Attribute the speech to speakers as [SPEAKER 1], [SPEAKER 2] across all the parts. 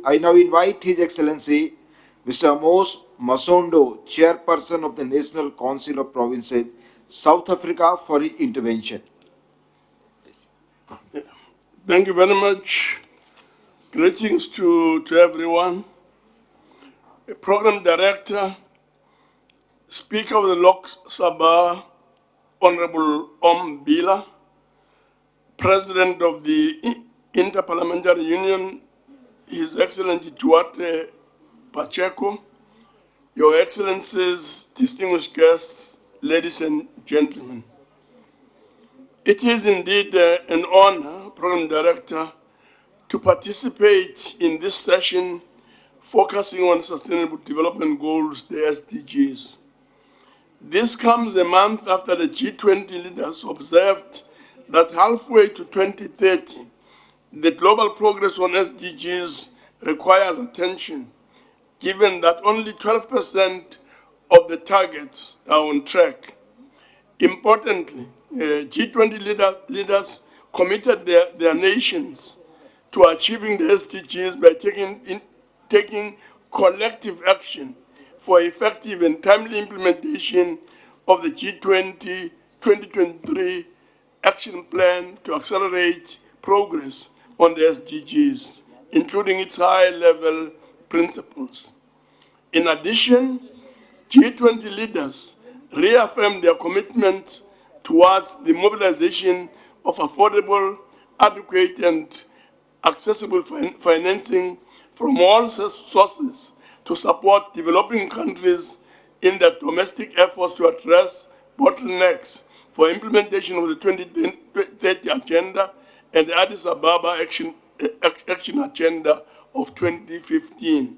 [SPEAKER 1] I now invite His Excellency Mr. Amos Masondo, Chairperson of the National Council of Provinces, South Africa, for his intervention.
[SPEAKER 2] Thank you very much. Greetings to everyone. Program Director, Speaker of the Lok Sabha, Honorable Bila, President of the Interparliamentary Union, His Excellency Duarte Pacheco, Your Excellencies, distinguished guests, ladies and gentlemen. It is indeed an honor, Program Director, to participate in this session focusing on Sustainable Development Goals, the SDGs. This comes a month after the G20 leaders observed that halfway to 2030, the global progress on SDGs requires attention, given that only 12% of the targets are on track. Importantly, G20 leaders committed their nations to achieving the SDGs by taking collective action for effective and timely implementation of the G20 2023 Action Plan to accelerate progress on the SDGs, including its high-level principles. In addition, G20 leaders reaffirmed their commitment towards the mobilization of affordable, adequate, and accessible financing from all sources to support developing countries in their domestic efforts to address bottlenecks for implementation of the 2030 Agenda and the Addis Ababa Action Agenda of 2015.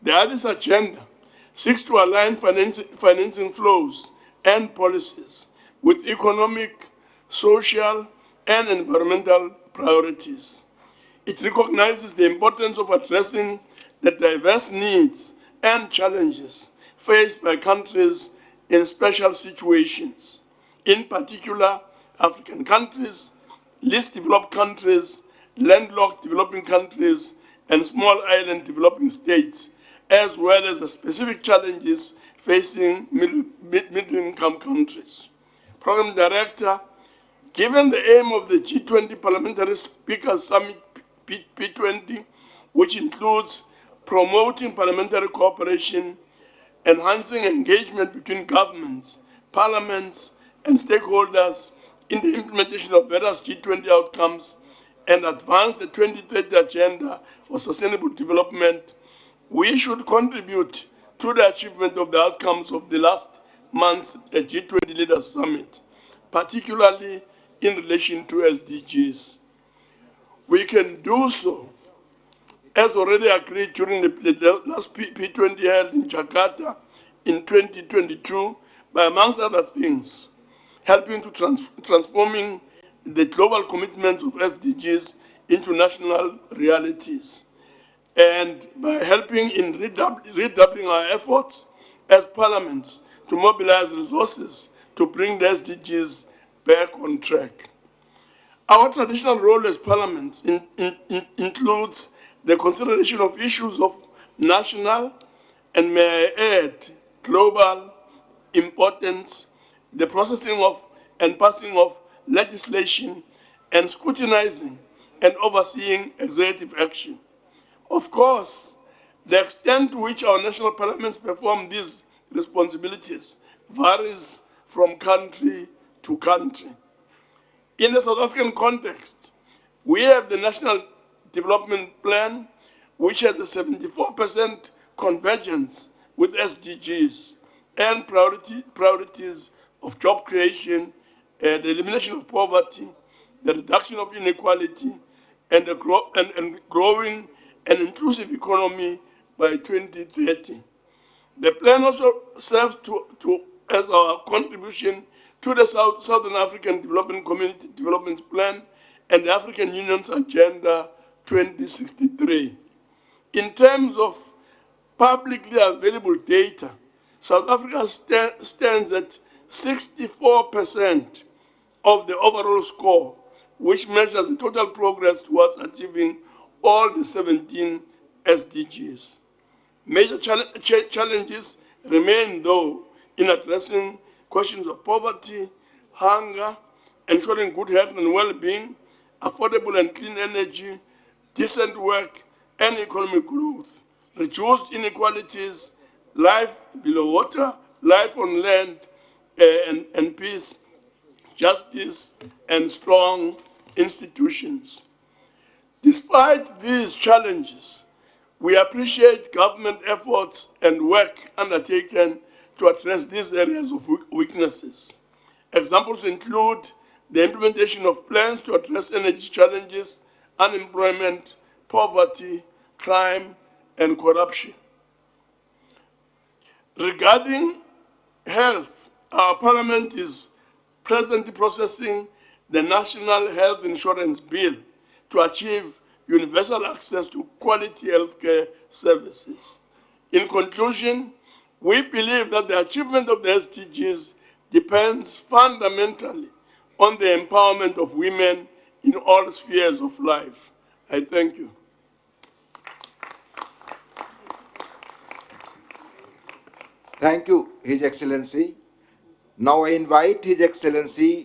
[SPEAKER 2] The Addis Agenda seeks to align financing flows and policies with economic, social, and environmental priorities. It recognizes the importance of addressing the diverse needs and challenges faced by countries in special situations, in particular African countries, least developed countries, landlocked developing countries, and small island developing states, as well as the specific challenges facing middle-income countries. Program Director, given the aim of the G20 Parliamentary Speakers Summit P20, which includes promoting parliamentary cooperation, enhancing engagement between governments, parliaments, and stakeholders in the implementation of various G20 outcomes, and advance the 2030 Agenda for Sustainable Development, we should contribute to the achievement of the outcomes of the last month's G20 Leaders Summit, particularly in relation to SDGs. We can do so, as already agreed during the last P20 held in Jakarta in 2022, by, amongst other things, helping to transforming the global commitments of SDGs into national realities, and by helping in redoubling our efforts as parliaments to mobilize resources to bring the SDGs back on track. Our traditional role as parliaments includes the consideration of issues of national and, may I add, global importance, the processing of and passing of legislation, and scrutinizing and overseeing executive action. Of course, the extent to which our national parliaments perform these responsibilities varies from country to country. In the South African context, we have the National Development Plan, which has a 74% convergence with SDGs and priorities of job creation, the elimination of poverty, the reduction of inequality, and growing an inclusive economy by 2030. The plan also serves as our contribution to the Southern African Development Community Development Plan and the African Union's Agenda 2063. In terms of publicly available data, South Africa stands at 64% of the overall score, which measures the total progress towards achieving all the 17 SDGs. Major challenges remain, though, in addressing questions of poverty, hunger, ensuring good health and well-being, affordable and clean energy, decent work, and economic growth, reduced inequalities, life below water, life on land, and peace, justice, and strong institutions. Despite these challenges, we appreciate government efforts and work undertaken to address these areas of weaknesses. Examples include the implementation of plans to address energy challenges, unemployment, poverty, crime, and corruption. Regarding health, our Parliament is presently processing the National Health Insurance Bill to achieve universal access to quality healthcare services. In conclusion, we believe that the achievement of the SDGs depends fundamentally on the empowerment of women in all spheres of life. I thank you.
[SPEAKER 1] Thank you, His Excellency. Now I invite His Excellency